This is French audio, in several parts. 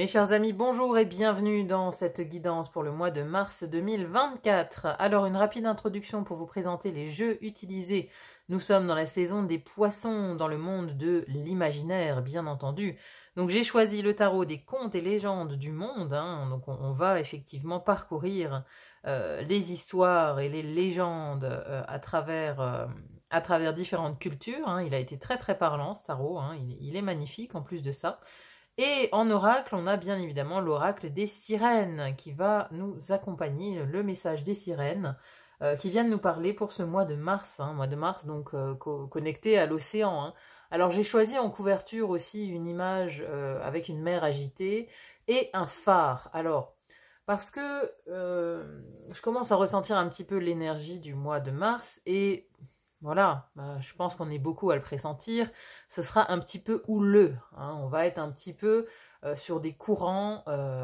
chers amis, bonjour et bienvenue dans cette guidance pour le mois de mars 2024. Alors, une rapide introduction pour vous présenter les jeux utilisés. Nous sommes dans la saison des poissons, dans le monde de l'imaginaire, bien entendu. Donc, j'ai choisi le tarot des contes et légendes du monde. Donc, on va effectivement parcourir les histoires et les légendes à travers différentes cultures. Il a été très très parlant, ce tarot. Il est magnifique en plus de ça. Et en oracle, on a bien évidemment l'oracle des sirènes qui va nous accompagner, le message des sirènes qui viennent nous parler pour ce mois de mars, donc connecté à l'océan. Alors j'ai choisi en couverture aussi une image avec une mer agitée et un phare. Alors, parce que je commence à ressentir un petit peu l'énergie du mois de mars et voilà, je pense qu'on est beaucoup à le pressentir, ce sera un petit peu houleux, on va être un petit peu sur des courants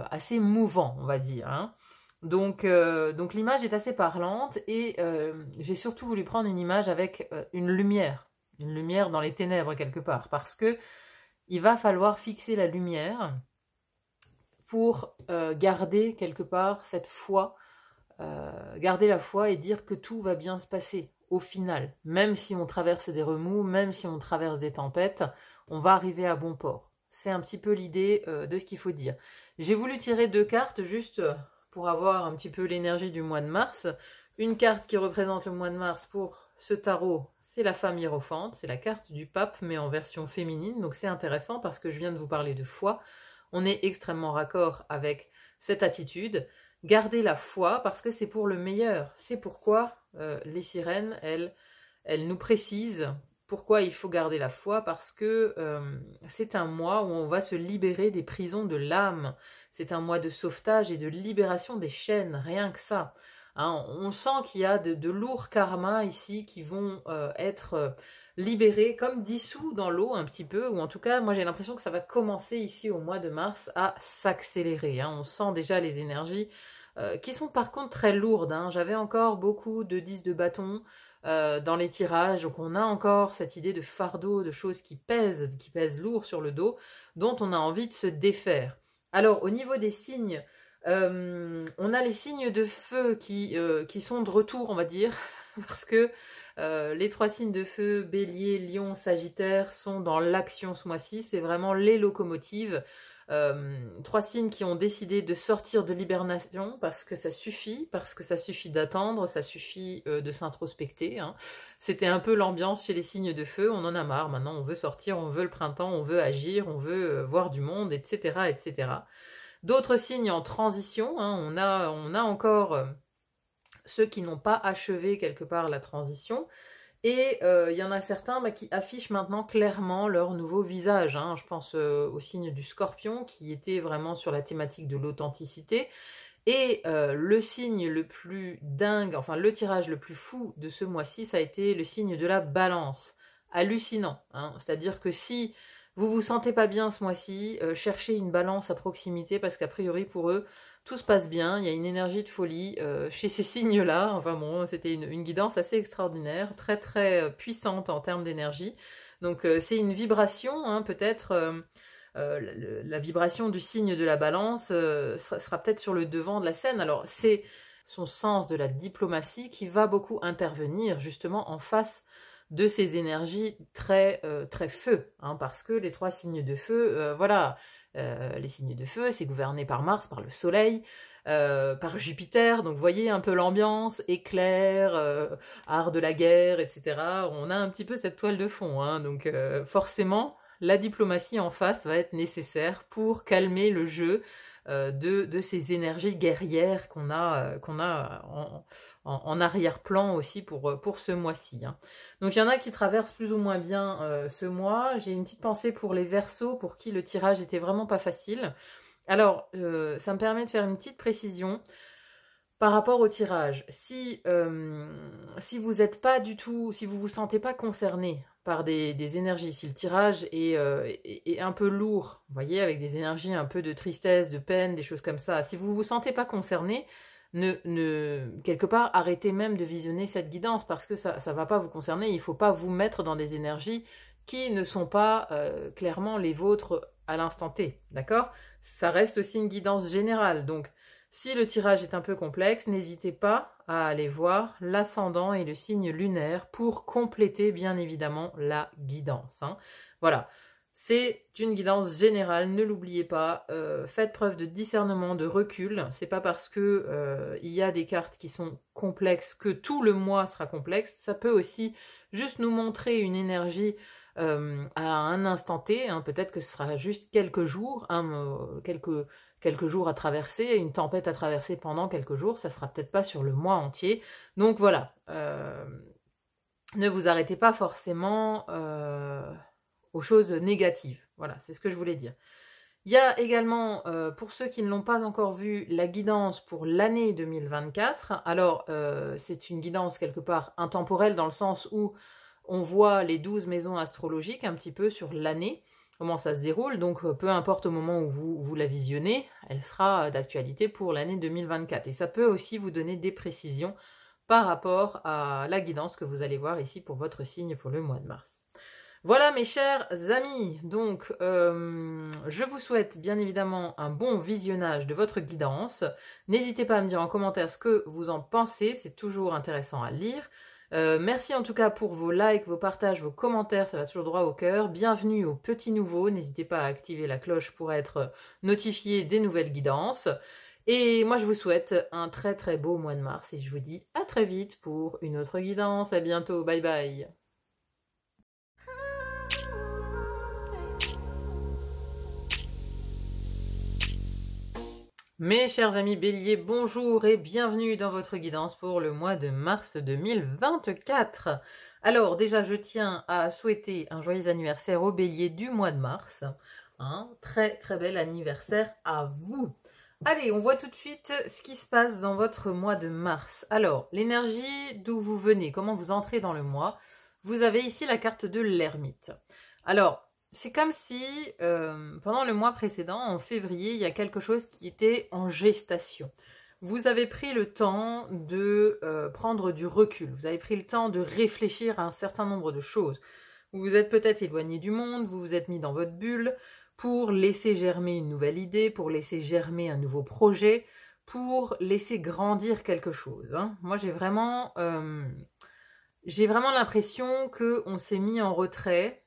assez mouvants, on va dire. Donc l'image est assez parlante et j'ai surtout voulu prendre une image avec une lumière dans les ténèbres quelque part, parce que il va falloir fixer la lumière pour garder quelque part cette foi, garder la foi et dire que tout va bien se passer. Au final, même si on traverse des remous, même si on traverse des tempêtes, on va arriver à bon port. C'est un petit peu l'idée de ce qu'il faut dire. J'ai voulu tirer deux cartes juste pour avoir un petit peu l'énergie du mois de mars. Une carte qui représente le mois de mars pour ce tarot, c'est la femme hiérophante, c'est la carte du pape, mais en version féminine. Donc c'est intéressant parce que je viens de vous parler de foi. On est extrêmement raccord avec cette attitude. Gardez la foi parce que c'est pour le meilleur. C'est pourquoi les sirènes, elles nous précisent pourquoi il faut garder la foi, parce que c'est un mois où on va se libérer des prisons de l'âme. C'est un mois de sauvetage et de libération des chaînes, rien que ça. On sent qu'il y a de lourds karmas ici qui vont être libérés, comme dissous dans l'eau un petit peu, ou en tout cas, moi j'ai l'impression que ça va commencer ici au mois de mars à s'accélérer. On sent déjà les énergies qui sont par contre très lourdes. J'avais encore beaucoup de 10 de bâton dans les tirages, donc on a encore cette idée de fardeau, de choses qui pèsent lourd sur le dos, dont on a envie de se défaire. Alors au niveau des signes, on a les signes de feu qui sont de retour, on va dire, parce que les trois signes de feu, Bélier, Lion, Sagittaire, sont dans l'action ce mois-ci. C'est vraiment les locomotives. Trois signes qui ont décidé de sortir de l'hibernation parce que ça suffit d'attendre, ça suffit de s'introspecter. C'était un peu l'ambiance chez les signes de feu, on en a marre, maintenant on veut sortir, on veut le printemps, on veut agir, on veut voir du monde, etc. etc. D'autres signes en transition, on a encore ceux qui n'ont pas achevé quelque part la transition. Et il y en a certains qui affichent maintenant clairement leur nouveau visage. Je pense au signe du Scorpion, qui était vraiment sur la thématique de l'authenticité. Et le signe le plus dingue, enfin le tirage le plus fou de ce mois-ci, ça a été le signe de la Balance. Hallucinant. C'est-à-dire que si vous vous sentez pas bien ce mois-ci, cherchez une balance à proximité, parce qu'a priori pour eux, tout se passe bien, il y a une énergie de folie chez ces signes-là. Enfin bon, c'était une guidance assez extraordinaire, très très puissante en termes d'énergie. Donc c'est une vibration, peut-être la vibration du signe de la Balance sera peut-être sur le devant de la scène. Alors c'est son sens de la diplomatie qui va beaucoup intervenir justement en face de ces énergies très très feu, parce que les trois signes de feu, voilà. Les signes de feu, c'est gouverné par Mars, par le Soleil, par Jupiter, donc vous voyez un peu l'ambiance, éclair, art de la guerre, etc. On a un petit peu cette toile de fond, donc forcément, la diplomatie en face va être nécessaire pour calmer le jeu de ces énergies guerrières qu'on a en arrière-plan aussi pour ce mois-ci. Donc il y en a qui traversent plus ou moins bien ce mois. J'ai une petite pensée pour les Verseaux, pour qui le tirage était vraiment pas facile. Alors, ça me permet de faire une petite précision par rapport au tirage. Si vous êtes pas du tout, si vous vous sentez pas concerné par des énergies, si le tirage est un peu lourd, vous voyez, avec des énergies un peu de tristesse, de peine, des choses comme ça, si vous vous sentez pas concerné, quelque part, arrêtez même de visionner cette guidance, parce que ça va pas vous concerner. Il faut pas vous mettre dans des énergies qui ne sont pas clairement les vôtres à l'instant T, d'accord? Ça reste aussi une guidance générale, donc si le tirage est un peu complexe, n'hésitez pas à aller voir l'ascendant et le signe lunaire pour compléter bien évidemment la guidance, hein. Voilà, c'est une guidance générale, ne l'oubliez pas, faites preuve de discernement, de recul, c'est pas parce que il y a des cartes qui sont complexes que tout le mois sera complexe, ça peut aussi juste nous montrer une énergie à un instant T, hein, peut-être que ce sera juste quelques jours, quelques jours à traverser, une tempête à traverser pendant quelques jours, ça sera peut-être pas sur le mois entier. Donc voilà, ne vous arrêtez pas forcément aux choses négatives. Voilà, c'est ce que je voulais dire. Il y a également, pour ceux qui ne l'ont pas encore vu, la guidance pour l'année 2024. Alors, c'est une guidance quelque part intemporelle dans le sens où on voit les 12 maisons astrologiques un petit peu sur l'année, comment ça se déroule. Donc, peu importe au moment où vous la visionnez, elle sera d'actualité pour l'année 2024. Et ça peut aussi vous donner des précisions par rapport à la guidance que vous allez voir ici pour votre signe pour le mois de mars. Voilà mes chers amis, donc je vous souhaite bien évidemment un bon visionnage de votre guidance. N'hésitez pas à me dire en commentaire ce que vous en pensez, c'est toujours intéressant à lire. Merci en tout cas pour vos likes, vos partages, vos commentaires, ça va toujours droit au cœur. Bienvenue aux petits nouveaux, n'hésitez pas à activer la cloche pour être notifié des nouvelles guidances. Et moi je vous souhaite un très très beau mois de mars et je vous dis à très vite pour une autre guidance. À bientôt, bye bye. Mes chers amis béliers, bonjour et bienvenue dans votre guidance pour le mois de mars 2024. Alors déjà, je tiens à souhaiter un joyeux anniversaire aux béliers du mois de mars. Très très bel anniversaire à vous. Allez, on voit tout de suite ce qui se passe dans votre mois de mars. Alors, l'énergie d'où vous venez, comment vous entrez dans le mois. Vous avez ici la carte de l'ermite. Alors, c'est comme si, pendant le mois précédent, en février, il y a quelque chose qui était en gestation. Vous avez pris le temps de prendre du recul. Vous avez pris le temps de réfléchir à un certain nombre de choses. Vous vous êtes peut-être éloigné du monde, vous vous êtes mis dans votre bulle pour laisser germer une nouvelle idée, pour laisser germer un nouveau projet, pour laisser grandir quelque chose, hein. Moi, j'ai vraiment l'impression qu'on s'est mis en retrait.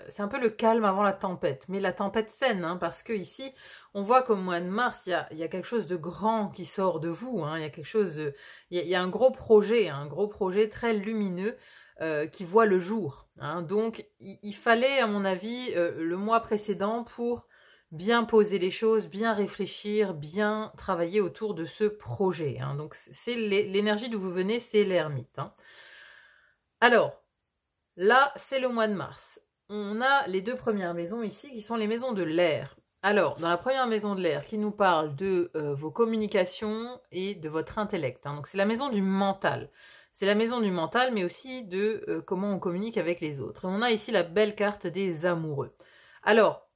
C'est un peu le calme avant la tempête, mais la tempête saine, hein, parce que ici, on voit qu'au mois de mars, il y a quelque chose de grand qui sort de vous, hein, il y a quelque chose, il y a un gros projet très lumineux qui voit le jour, hein. Donc, il fallait, à mon avis, le mois précédent pour bien poser les choses, bien réfléchir, bien travailler autour de ce projet, hein. Donc, c'est l'énergie d'où vous venez, c'est l'ermite, hein. Alors, là, c'est le mois de mars. On a les deux premières maisons ici qui sont les maisons de l'air. Alors, dans la première maison de l'air qui nous parle de vos communications et de votre intellect, hein. Donc, c'est la maison du mental. C'est la maison du mental, mais aussi de comment on communique avec les autres. Et on a ici la belle carte des amoureux. Alors,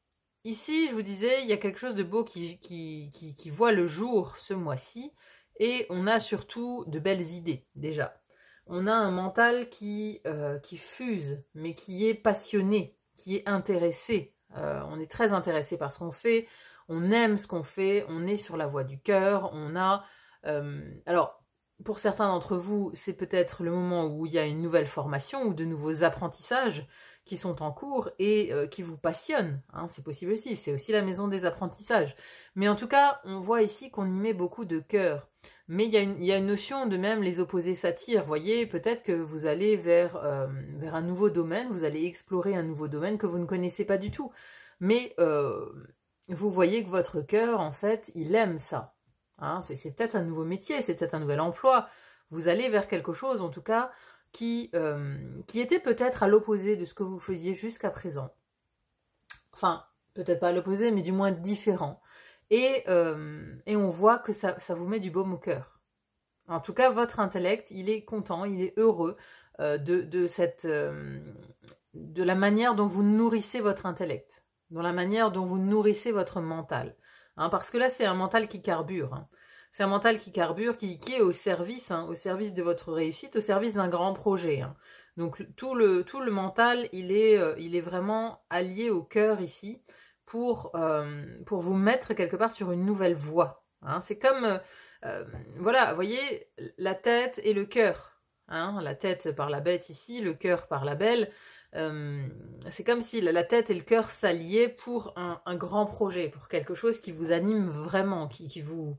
ici, je vous disais, il y a quelque chose de beau qui voit le jour ce mois-ci. Et on a surtout de belles idées, déjà. On a un mental qui fuse, mais qui est passionné, qui est intéressé. On est très intéressé par ce qu'on fait, on aime ce qu'on fait, on est sur la voie du cœur, on a... alors, pour certains d'entre vous, c'est peut-être le moment où il y a une nouvelle formation ou de nouveaux apprentissages qui sont en cours et qui vous passionnent, hein, c'est possible aussi, c'est aussi la maison des apprentissages. Mais en tout cas, on voit ici qu'on y met beaucoup de cœur. Mais il y a une notion de même les opposés s'attirent. Vous voyez, peut-être que vous allez vers un nouveau domaine, vous allez explorer un nouveau domaine que vous ne connaissez pas du tout. Mais vous voyez que votre cœur, en fait, il aime ça. Hein, c'est peut-être un nouveau métier, c'est peut-être un nouvel emploi. Vous allez vers quelque chose, en tout cas, qui était peut-être à l'opposé de ce que vous faisiez jusqu'à présent. Enfin, peut-être pas à l'opposé, mais du moins différent. Et on voit que ça vous met du baume au cœur. En tout cas, votre intellect, il est content, il est heureux de la manière dont vous nourrissez votre intellect, dans la manière dont vous nourrissez votre mental. Hein, parce que là, c'est un mental qui carbure. Hein. C'est un mental qui carbure, qui est au service de votre réussite, au service d'un grand projet. Hein. Donc tout le mental, il est vraiment allié au cœur ici, pour vous mettre quelque part sur une nouvelle voie. Hein. C'est comme, voilà, vous voyez, la tête et le cœur. Hein. La tête par la bête ici, le cœur par la belle. C'est comme si la tête et le cœur s'alliaient pour un grand projet, pour quelque chose qui vous anime vraiment, qui vous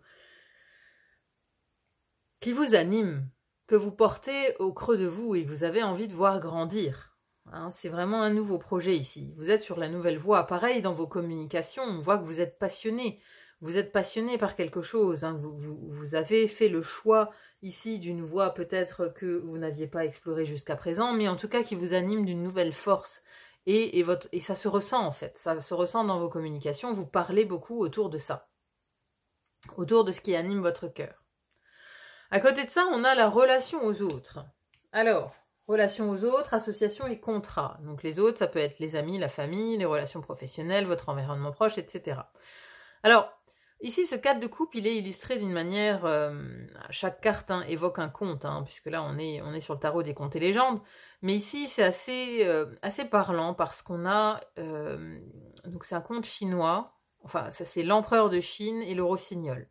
anime, que vous portez au creux de vous et que vous avez envie de voir grandir. Hein, c'est vraiment un nouveau projet ici. Vous êtes sur la nouvelle voie. Pareil, dans vos communications, on voit que vous êtes passionné. Vous êtes passionné par quelque chose. Hein. Vous avez fait le choix ici d'une voie peut-être que vous n'aviez pas explorée jusqu'à présent, mais en tout cas qui vous anime d'une nouvelle force. Et ça se ressent en fait. Ça se ressent dans vos communications. Vous parlez beaucoup autour de ça. Autour de ce qui anime votre cœur. À côté de ça, on a la relation aux autres. Alors, relation aux autres, association et contrat. Donc les autres, ça peut être les amis, la famille, les relations professionnelles, votre environnement proche, etc. Alors, ici, ce cadre de couple, il est illustré d'une manière... chaque carte évoque un conte, puisque là, on est sur le tarot des contes et légendes. Mais ici, c'est assez parlant parce qu'on a... donc c'est un conte chinois. Enfin, ça c'est l'empereur de Chine et le rossignol.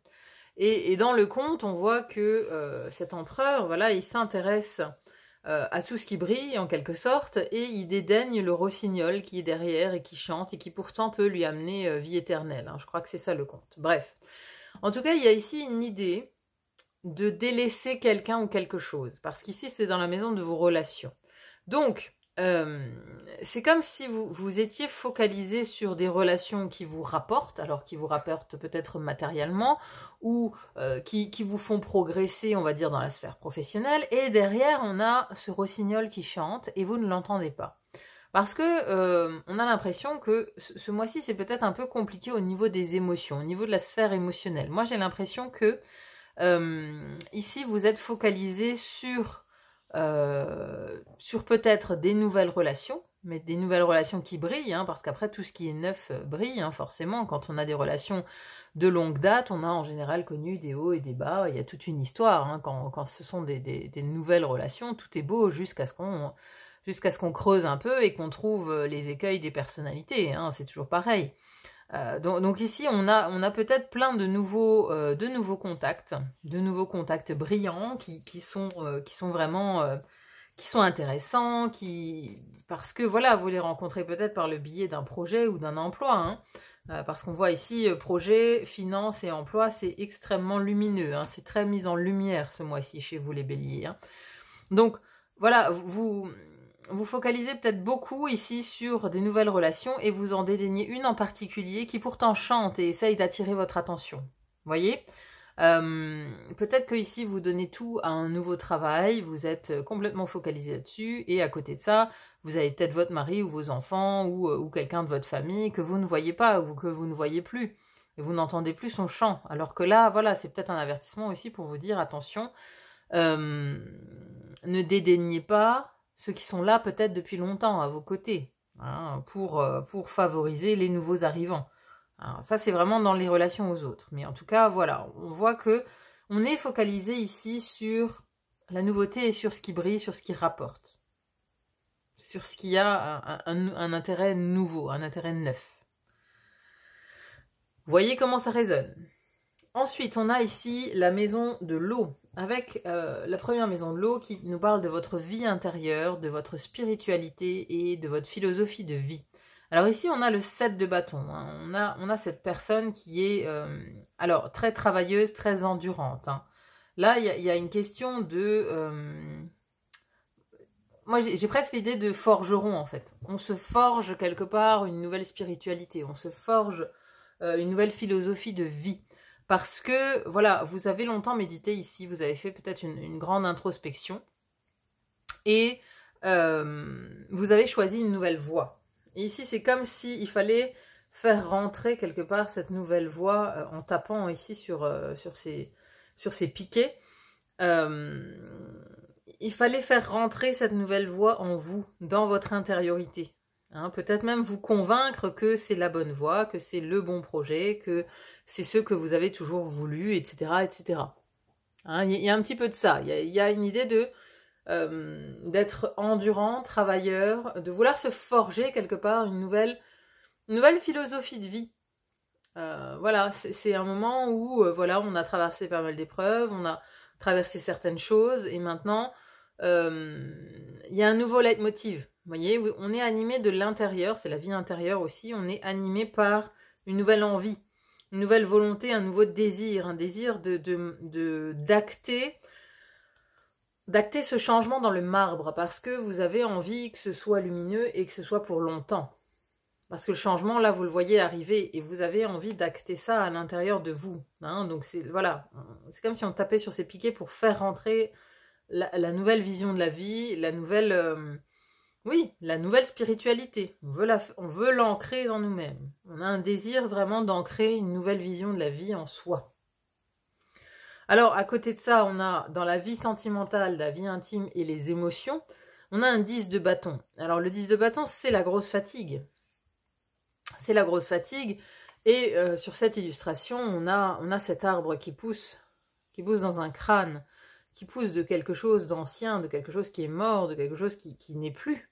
Et dans le conte, on voit que cet empereur, voilà, il s'intéresse à tout ce qui brille, en quelque sorte, et il dédaigne le rossignol qui est derrière et qui chante, et qui pourtant peut lui amener vie éternelle. Je crois que c'est ça le conte. Bref. En tout cas, il y a ici une idée de délaisser quelqu'un ou quelque chose, parce qu'ici, c'est dans la maison de vos relations. Donc, c'est comme si vous étiez focalisé sur des relations qui vous rapportent, alors qui vous rapportent peut-être matériellement, ou qui vous font progresser, on va dire, dans la sphère professionnelle, et derrière, on a ce rossignol qui chante, et vous ne l'entendez pas. Parce que on a l'impression que ce mois-ci, c'est peut-être un peu compliqué au niveau des émotions, au niveau de la sphère émotionnelle. Moi, j'ai l'impression que ici, vous êtes focalisé sur peut-être des nouvelles relations, mais des nouvelles relations qui brillent, parce qu'après tout ce qui est neuf brille, forcément. Quand on a des relations de longue date, on a en général connu des hauts et des bas, il y a toute une histoire, quand ce sont des nouvelles relations, tout est beau jusqu'à ce qu'on creuse un peu et qu'on trouve les écueils des personnalités, c'est toujours pareil. Donc ici, on a peut-être plein de nouveaux contacts brillants qui sont vraiment qui sont intéressants, parce que voilà, vous les rencontrez peut-être par le biais d'un projet ou d'un emploi, parce qu'on voit ici projet, finance et emploi, c'est extrêmement lumineux, c'est très mis en lumière ce mois-ci chez vous les béliers. Donc voilà, vous focalisez peut-être beaucoup ici sur des nouvelles relations et vous en dédaignez une en particulier qui pourtant chante et essaye d'attirer votre attention. Voyez ? Peut-être que ici vous donnez tout à un nouveau travail, vous êtes complètement focalisé là-dessus et à côté de ça, vous avez peut-être votre mari ou vos enfants ou quelqu'un de votre famille que vous ne voyez pas ou que vous ne voyez plus et vous n'entendez plus son chant. Alors que là, voilà, c'est peut-être un avertissement aussi pour vous dire attention, ne dédaignez pas ceux qui sont là peut-être depuis longtemps à vos côtés, pour favoriser les nouveaux arrivants. Alors, ça, c'est vraiment dans les relations aux autres. Mais en tout cas, voilà, on voit que on est focalisé ici sur la nouveauté et sur ce qui brille, sur ce qui rapporte. Sur ce qui a un intérêt nouveau, un intérêt neuf. Vous voyez comment ça résonne. Ensuite, on a ici la maison de l'eau, avec la première maison de l'eau qui nous parle de votre vie intérieure, de votre spiritualité et de votre philosophie de vie. Alors ici, on a le 7 de bâton. On a cette personne qui est alors très travailleuse, très endurante. Là, il y a une question de... moi, j'ai presque l'idée de forgeron, en fait. On se forge quelque part une nouvelle spiritualité. On se forge une nouvelle philosophie de vie. Parce que, voilà, vous avez longtemps médité ici. Vous avez fait peut-être une grande introspection. Et vous avez choisi une nouvelle voie. Et ici, c'est comme s'il fallait faire rentrer quelque part cette nouvelle voie en tapant ici sur ces piquets. Il fallait faire rentrer cette nouvelle voie en vous, dans votre intériorité. Peut-être même vous convaincre que c'est la bonne voie, que c'est le bon projet, que c'est ce que vous avez toujours voulu, etc. etc. Il y a un petit peu de ça. Il y a une idée d'être endurant, travailleur, de vouloir se forger quelque part une nouvelle une nouvelle philosophie de vie. Voilà, c'est un moment où voilà, on a traversé pas mal d'épreuves, on a traversé certaines choses, et maintenant, il y a un nouveau leitmotiv. Vous voyez, on est animé de l'intérieur, c'est la vie intérieure aussi, on est animé par une nouvelle envie, une nouvelle volonté, un nouveau désir, un désir d'acter ce changement dans le marbre, parce que vous avez envie que ce soit lumineux et que ce soit pour longtemps. Parce que le changement, là, vous le voyez arriver et vous avez envie d'acter ça à l'intérieur de vous. Hein, donc, voilà, c'est comme si on tapait sur ces piquets pour faire rentrer la nouvelle vision de la vie, la nouvelle spiritualité. On veut l'ancrer dans nous-mêmes. On a un désir vraiment d'ancrer une nouvelle vision de la vie en soi. Alors, à côté de ça, on a dans la vie sentimentale, la vie intime et les émotions, on a un 10 de bâton. Alors, le 10 de bâton, c'est la grosse fatigue. C'est la grosse fatigue. Et sur cette illustration, on a cet arbre qui pousse dans un crâne, qui pousse de quelque chose d'ancien, de quelque chose qui est mort, de quelque chose qui n'est plus.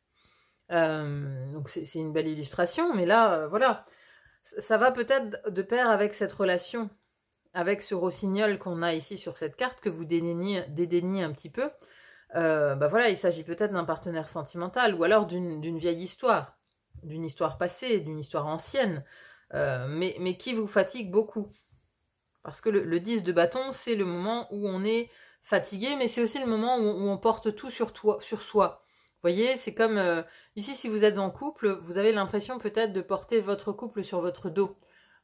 Donc c'est une belle illustration, mais là, voilà, ça va peut-être de pair avec cette relation, avec ce rossignol qu'on a ici sur cette carte, que vous dédaignez un petit peu. Voilà, il s'agit peut-être d'un partenaire sentimental, ou alors d'une vieille histoire, d'une histoire passée, d'une histoire ancienne, mais qui vous fatigue beaucoup. Parce que le 10 de bâton, c'est le moment où on est fatigué, mais c'est aussi le moment où on porte tout sur soi. Vous voyez, c'est comme ici, si vous êtes en couple, vous avez l'impression peut-être de porter votre couple sur votre dos,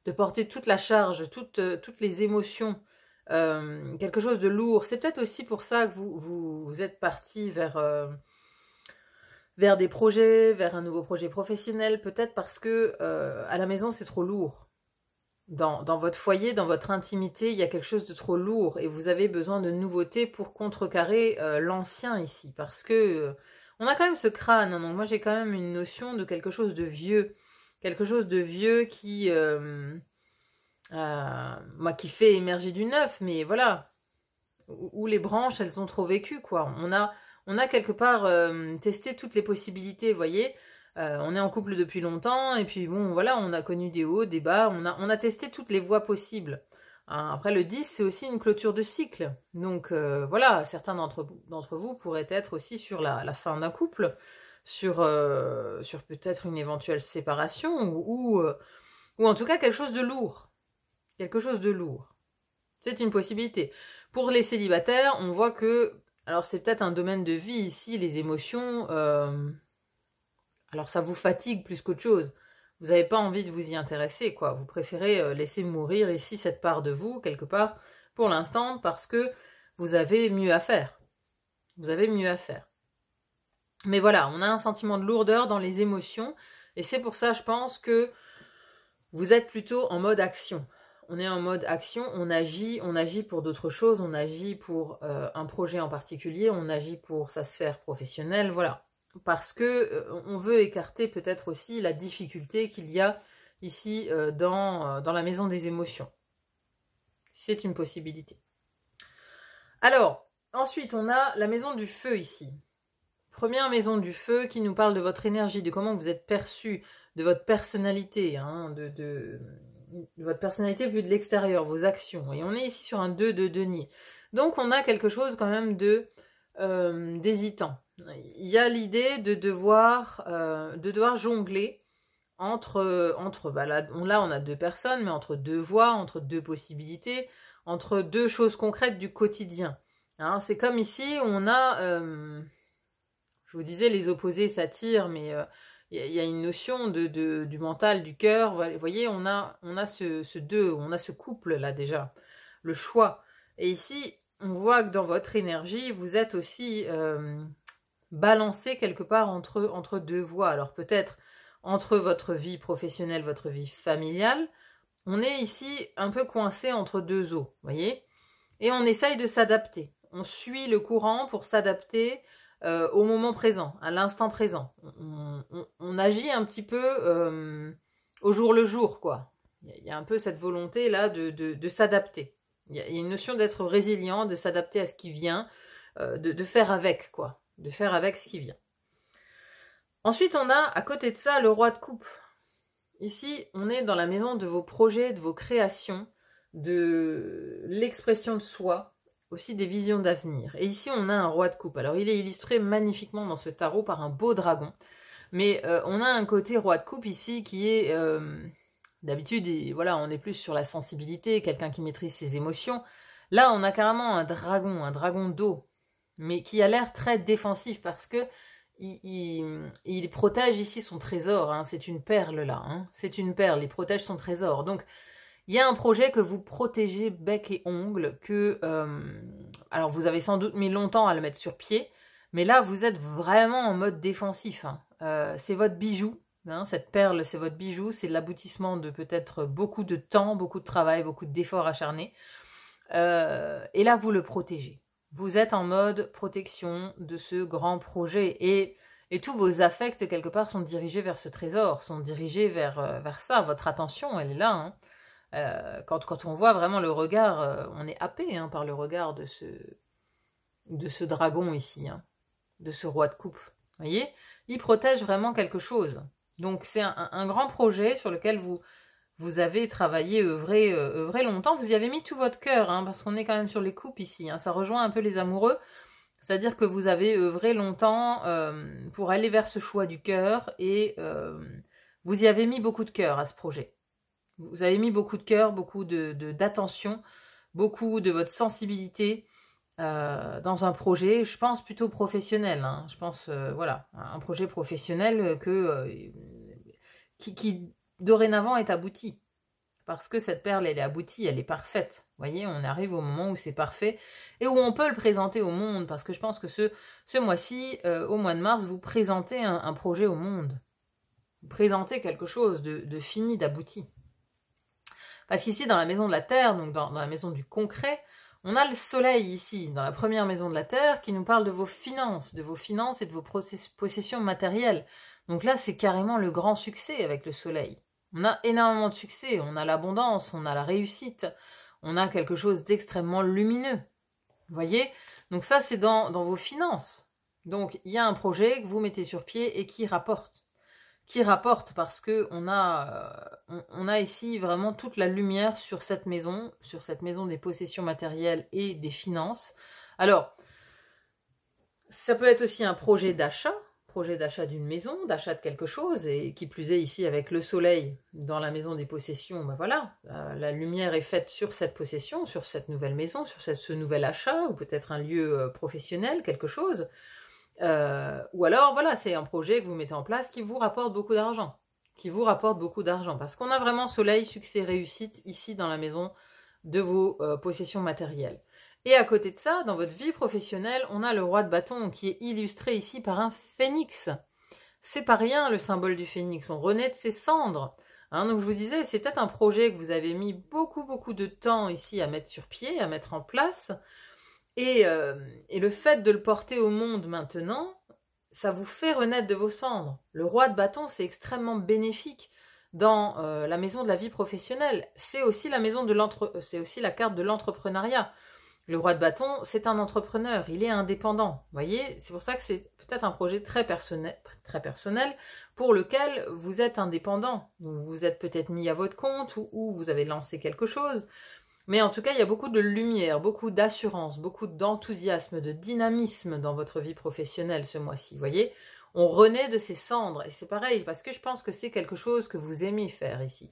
de porter toute la charge, toutes les émotions, quelque chose de lourd. C'est peut-être aussi pour ça que vous êtes parti vers des projets, vers un nouveau projet professionnel, peut-être parce que à la maison, c'est trop lourd. Dans votre foyer, dans votre intimité, il y a quelque chose de trop lourd et vous avez besoin de nouveautés pour contrecarrer l'ancien ici. Parce que on a quand même ce crâne, hein, donc moi j'ai quand même une notion de quelque chose de vieux. Quelque chose de vieux qui fait émerger du neuf, mais voilà. Où les branches, elles ont trop vécu, quoi. On a quelque part testé toutes les possibilités, vous voyez. On est en couple depuis longtemps, et puis bon, voilà, on a connu des hauts, des bas, on a testé toutes les voies possibles. Hein, après, le 10, c'est aussi une clôture de cycle. Donc, voilà, certains d'entre vous pourraient être aussi sur la fin d'un couple, sur peut-être une éventuelle séparation, ou en tout cas quelque chose de lourd. Quelque chose de lourd. C'est une possibilité. Pour les célibataires, on voit que, alors c'est peut-être un domaine de vie ici, les émotions... Alors ça vous fatigue plus qu'autre chose. Vous n'avez pas envie de vous y intéresser, quoi. Vous préférez laisser mourir ici cette part de vous, quelque part, pour l'instant, parce que vous avez mieux à faire. Vous avez mieux à faire. Mais voilà, on a un sentiment de lourdeur dans les émotions, et c'est pour ça, je pense, que vous êtes plutôt en mode action. On est en mode action, on agit pour d'autres choses, on agit pour un projet en particulier, on agit pour sa sphère professionnelle, voilà. Parce que on veut écarter peut-être aussi la difficulté qu'il y a ici dans la maison des émotions. C'est une possibilité. Alors, ensuite, on a la maison du feu ici. Première maison du feu qui nous parle de votre énergie, de comment vous êtes perçu, de votre personnalité, hein, de votre personnalité vue de l'extérieur, vos actions. Et on est ici sur un 2 de denier. Donc, on a quelque chose quand même d'hésitant. Il y a l'idée de devoir jongler entre là on a deux personnes, mais entre deux voies, entre deux possibilités, entre deux choses concrètes du quotidien. Hein, c'est comme ici, on a, je vous disais, les opposés s'attirent, mais il y a une notion du mental, du cœur. Vous voyez, on a ce deux, on a ce couple là déjà, le choix. Et ici, on voit que dans votre énergie, vous êtes aussi balancé quelque part entre deux voies. Alors peut-être entre votre vie professionnelle, votre vie familiale, on est ici un peu coincé entre deux eaux, voyez. Et on essaye de s'adapter. On suit le courant pour s'adapter au moment présent, à l'instant présent. On agit un petit peu au jour le jour, quoi. Il y a un peu cette volonté là de s'adapter. Il y a une notion d'être résilient, de s'adapter à ce qui vient, de faire avec, quoi. De faire avec ce qui vient. Ensuite, on a, à côté de ça, le roi de coupe. Ici, on est dans la maison de vos projets, de vos créations, de l'expression de soi, aussi des visions d'avenir. Et ici, on a un roi de coupe. Alors, il est illustré magnifiquement dans ce tarot par un beau dragon. Mais on a un côté roi de coupe ici qui est... d'habitude, voilà, on est plus sur la sensibilité, quelqu'un qui maîtrise ses émotions. Là, on a carrément un dragon d'eau, mais qui a l'air très défensif parce que il protège ici son trésor. Hein, c'est une perle là, hein, c'est une perle, il protège son trésor. Donc, il y a un projet que vous protégez bec et ongles, alors vous avez sans doute mis longtemps à le mettre sur pied, mais là, vous êtes vraiment en mode défensif. Hein. C'est votre bijou. Hein, cette perle, c'est votre bijou. C'est l'aboutissement de peut-être beaucoup de temps, beaucoup de travail, beaucoup d'efforts acharnés. Et là, vous le protégez. Vous êtes en mode protection de ce grand projet. Et tous vos affects, quelque part, sont dirigés vers ce trésor, sont dirigés vers ça. Votre attention, elle est là. Hein. Quand on voit vraiment le regard, on est happé hein, par le regard de ce dragon ici. Hein. De ce roi de coupe. Vous voyez, il protège vraiment quelque chose. Donc c'est un grand projet sur lequel vous avez travaillé, œuvré longtemps. Vous y avez mis tout votre cœur, hein, parce qu'on est quand même sur les coupes ici. Hein. Ça rejoint un peu les amoureux. C'est-à-dire que vous avez œuvré longtemps pour aller vers ce choix du cœur et vous y avez mis beaucoup de cœur à ce projet. Vous avez mis beaucoup de cœur, beaucoup d'attention, beaucoup de votre sensibilité dans un projet, je pense plutôt professionnel. Hein. Je pense, voilà, un projet professionnel qui dorénavant est abouti. Parce que cette perle, elle est aboutie, elle est parfaite. Vous voyez, on arrive au moment où c'est parfait et où on peut le présenter au monde. Parce que je pense que ce mois-ci, au mois de mars, vous présentez un projet au monde. Vous présentez quelque chose de fini, d'abouti. Parce qu'ici, dans la maison de la terre, donc dans la maison du concret, on a le soleil ici, dans la première maison de la terre, qui nous parle de vos finances et de vos possessions matérielles. Donc là, c'est carrément le grand succès avec le soleil. On a énormément de succès, on a l'abondance, on a la réussite, on a quelque chose d'extrêmement lumineux. Vous voyez? Donc ça, c'est dans vos finances. Donc, il y a un projet que vous mettez sur pied et qui rapporte. Qui rapporte parce que on a ici vraiment toute la lumière sur cette maison des possessions matérielles et des finances. Alors, ça peut être aussi un projet d'achat d'une maison, d'achat de quelque chose, et qui plus est ici avec le soleil dans la maison des possessions, ben voilà, la lumière est faite sur cette possession, sur cette nouvelle maison, sur ce nouvel achat, ou peut-être un lieu professionnel, quelque chose. Ou alors, voilà, c'est un projet que vous mettez en place qui vous rapporte beaucoup d'argent. Parce qu'on a vraiment soleil, succès, réussite ici dans la maison de vos possessions matérielles. Et à côté de ça, dans votre vie professionnelle, on a le roi de bâton qui est illustré ici par un phénix. C'est pas rien le symbole du phénix, on renaît de ses cendres. Hein, donc je vous disais, c'est peut-être un projet que vous avez mis beaucoup de temps ici à mettre sur pied, à mettre en place. Et le fait de le porter au monde maintenant, ça vous fait renaître de vos cendres. Le roi de bâton, c'est extrêmement bénéfique dans la maison de la vie professionnelle. C'est aussi c'est aussi la carte de l'entrepreneuriat. Le roi de bâton, c'est un entrepreneur, il est indépendant. Vous voyez, c'est pour ça que c'est peut-être un projet très personnel pour lequel vous êtes indépendant. Vous vous êtes peut-être mis à votre compte ou vous avez lancé quelque chose. Mais en tout cas, il y a beaucoup de lumière, beaucoup d'assurance, beaucoup d'enthousiasme, de dynamisme dans votre vie professionnelle ce mois-ci. Vous voyez, on renaît de ses cendres. Et c'est pareil, parce que je pense que c'est quelque chose que vous aimez faire ici.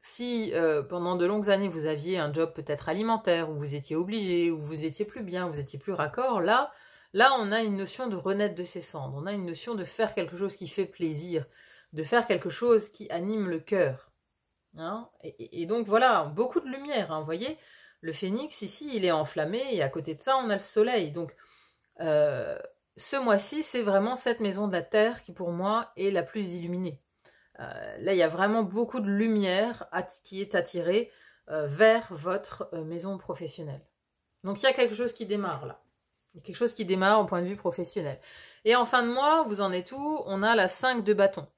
Si pendant de longues années, vous aviez un job peut-être alimentaire, où vous étiez obligé, où vous étiez plus bien, où vous étiez plus raccord, là, on a une notion de renaître de ses cendres. On a une notion de faire quelque chose qui fait plaisir, de faire quelque chose qui anime le cœur. Hein, et donc voilà, beaucoup de lumière, hein, vous voyez, le phénix ici il est enflammé et à côté de ça on a le soleil, donc ce mois-ci c'est vraiment cette maison de la terre qui pour moi est la plus illuminée. Là il y a vraiment beaucoup de lumière qui est attirée vers votre maison professionnelle. Donc il y a quelque chose qui démarre là, il y a quelque chose qui démarre au point de vue professionnel. Et en fin de mois, vous en êtes où? On a la 5 de bâton.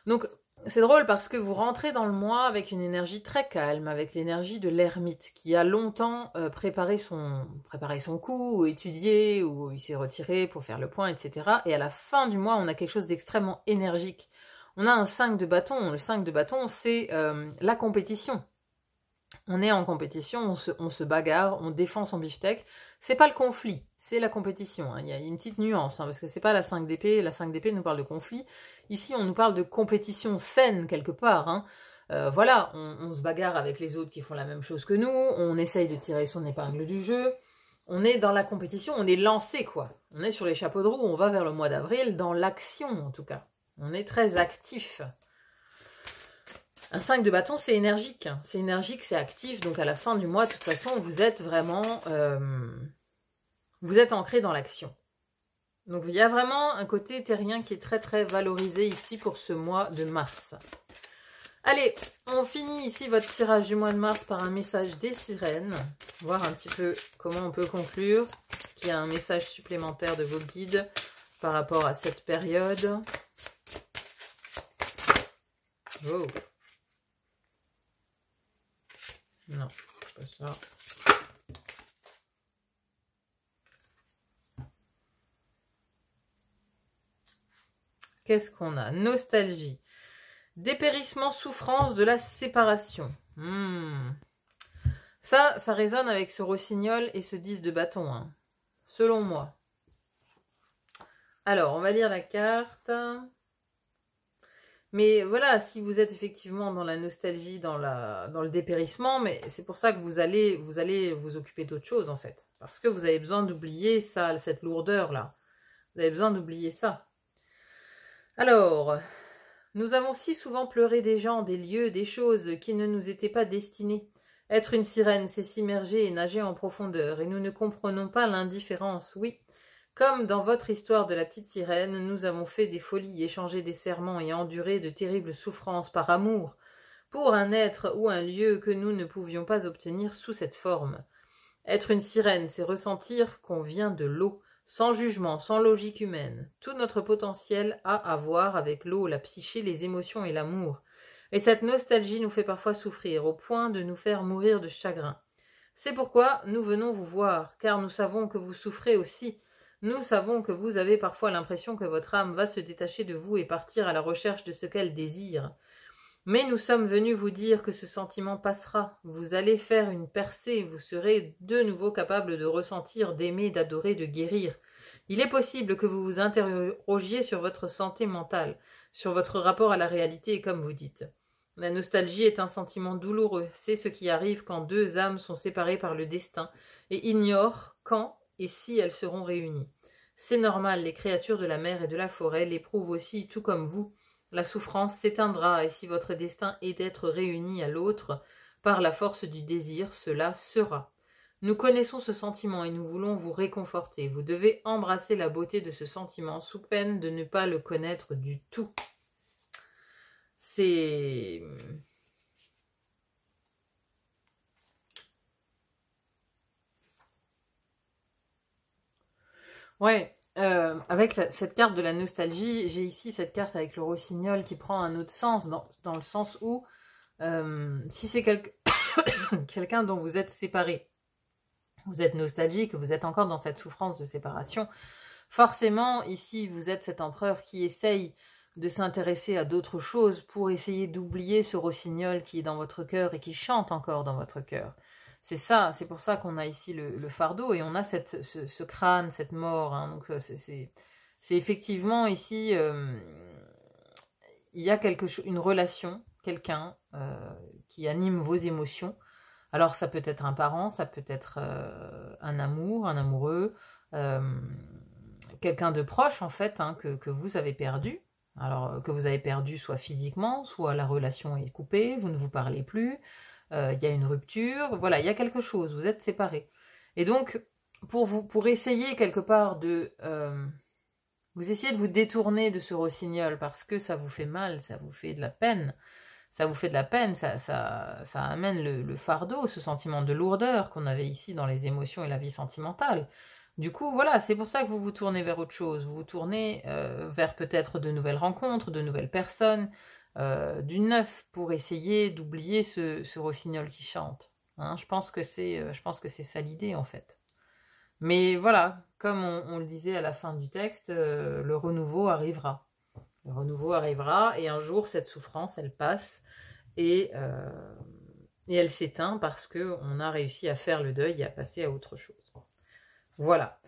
Donc c'est drôle parce que vous rentrez dans le mois avec une énergie très calme, avec l'énergie de l'ermite qui a longtemps préparé son coup, ou étudié, ou il s'est retiré pour faire le point, etc. Et à la fin du mois, on a quelque chose d'extrêmement énergique. On a un 5 de bâton. Le 5 de bâton, c'est la compétition. On est en compétition, on se bagarre, on défend son beefsteak. C'est pas le conflit, c'est la compétition. Hein. Il y a une petite nuance, hein, parce que c'est pas la 5 d'épée. La 5 d'épée nous parle de conflit. Ici, on nous parle de compétition saine, quelque part. Hein. Voilà, on se bagarre avec les autres qui font la même chose que nous. On essaye de tirer son épingle du jeu. On est dans la compétition, on est lancé, quoi. On est sur les chapeaux de roue, on va vers le mois d'avril, dans l'action, en tout cas. On est très actif. Un 5 de bâton, c'est énergique. C'est énergique, c'est actif. Donc, à la fin du mois, de toute façon, vous êtes vraiment... vous êtes ancré dans l'action. Donc, il y a vraiment un côté terrien qui est très, très valorisé ici pour ce mois de mars. Allez, on finit ici votre tirage du mois de mars par un message des sirènes. Voir un petit peu comment on peut conclure. Est-ce qu'il y a un message supplémentaire de vos guides par rapport à cette période? Oh. Non, pas ça. Qu'est-ce qu'on a? Nostalgie. Dépérissement, souffrance de la séparation. Ça résonne avec ce rossignol et ce 10 de bâton, hein, selon moi. Alors, on va lire la carte. Mais voilà, si vous êtes effectivement dans la nostalgie, dans le dépérissement, mais c'est pour ça que vous allez vous occuper d'autre chose, en fait. Parce que vous avez besoin d'oublier ça, cette lourdeur-là. Vous avez besoin d'oublier ça. Alors... Nous avons si souvent pleuré des gens, des lieux, des choses qui ne nous étaient pas destinées. Être une sirène, c'est s'immerger et nager en profondeur, et nous ne comprenons pas l'indifférence, oui. Comme dans votre histoire de la petite sirène, nous avons fait des folies, échangé des serments et enduré de terribles souffrances par amour, pour un être ou un lieu que nous ne pouvions pas obtenir sous cette forme. Être une sirène, c'est ressentir qu'on vient de l'eau, sans jugement, sans logique humaine. Tout notre potentiel a à voir avec l'eau, la psyché, les émotions et l'amour. Et cette nostalgie nous fait parfois souffrir, au point de nous faire mourir de chagrin. C'est pourquoi nous venons vous voir, car nous savons que vous souffrez aussi. Nous savons que vous avez parfois l'impression que votre âme va se détacher de vous et partir à la recherche de ce qu'elle désire. Mais nous sommes venus vous dire que ce sentiment passera. Vous allez faire une percée, vous serez de nouveau capable de ressentir, d'aimer, d'adorer, de guérir. Il est possible que vous vous interrogiez sur votre santé mentale, sur votre rapport à la réalité, comme vous dites. La nostalgie est un sentiment douloureux. C'est ce qui arrive quand deux âmes sont séparées par le destin et ignorent quand et si elles seront réunies. C'est normal, les créatures de la mer et de la forêt l'éprouvent aussi, tout comme vous. La souffrance s'éteindra, et si votre destin est d'être réuni à l'autre, par la force du désir, cela sera. Nous connaissons ce sentiment et nous voulons vous réconforter. Vous devez embrasser la beauté de ce sentiment, sous peine de ne pas le connaître du tout. C'est... Ouais, avec cette carte de la nostalgie, j'ai ici cette carte avec le rossignol qui prend un autre sens, dans le sens où si c'est quelqu'un dont vous êtes séparé, vous êtes nostalgique, vous êtes encore dans cette souffrance de séparation, forcément, ici, vous êtes cet empereur qui essaye de s'intéresser à d'autres choses pour essayer d'oublier ce rossignol qui est dans votre cœur et qui chante encore dans votre cœur. C'est ça, c'est pour ça qu'on a ici le fardeau et on a ce crâne, cette mort. Hein, donc c'est effectivement ici, il y a une relation, quelqu'un qui anime vos émotions. Alors ça peut être un parent, ça peut être un amour, un amoureux, quelqu'un de proche en fait, hein, que vous avez perdu. Alors que vous avez perdu soit physiquement, soit la relation est coupée, vous ne vous parlez plus. Il y a une rupture, voilà, il y a quelque chose, vous êtes séparés. Et donc, pour essayer quelque part de... vous essayez de vous détourner de ce rossignol parce que ça vous fait mal, ça vous fait de la peine. Ça vous fait de la peine, ça amène le fardeau, ce sentiment de lourdeur qu'on avait ici dans les émotions et la vie sentimentale. Du coup, voilà, c'est pour ça que vous vous tournez vers autre chose. Vous vous tournez vers peut-être de nouvelles rencontres, de nouvelles personnes, du neuf pour essayer d'oublier ce rossignol qui chante. Hein, je pense que c'est ça l'idée en fait. Mais voilà, comme on le disait à la fin du texte, le renouveau arrivera. Le renouveau arrivera et un jour, cette souffrance, elle passe et elle s'éteint parce qu'on a réussi à faire le deuil et à passer à autre chose. Voilà.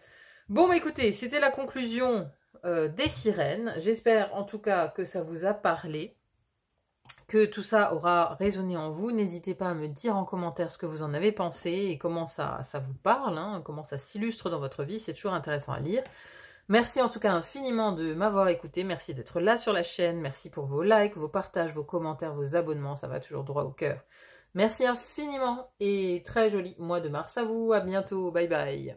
Bon, bah écoutez, c'était la conclusion des sirènes. J'espère en tout cas que ça vous a parlé, que tout ça aura résonné en vous. N'hésitez pas à me dire en commentaire ce que vous en avez pensé et comment ça vous parle, hein, comment ça s'illustre dans votre vie. C'est toujours intéressant à lire. Merci en tout cas infiniment de m'avoir écouté. Merci d'être là sur la chaîne. Merci pour vos likes, vos partages, vos commentaires, vos abonnements. Ça va toujours droit au cœur. Merci infiniment et très joli mois de mars à vous. À bientôt. Bye bye.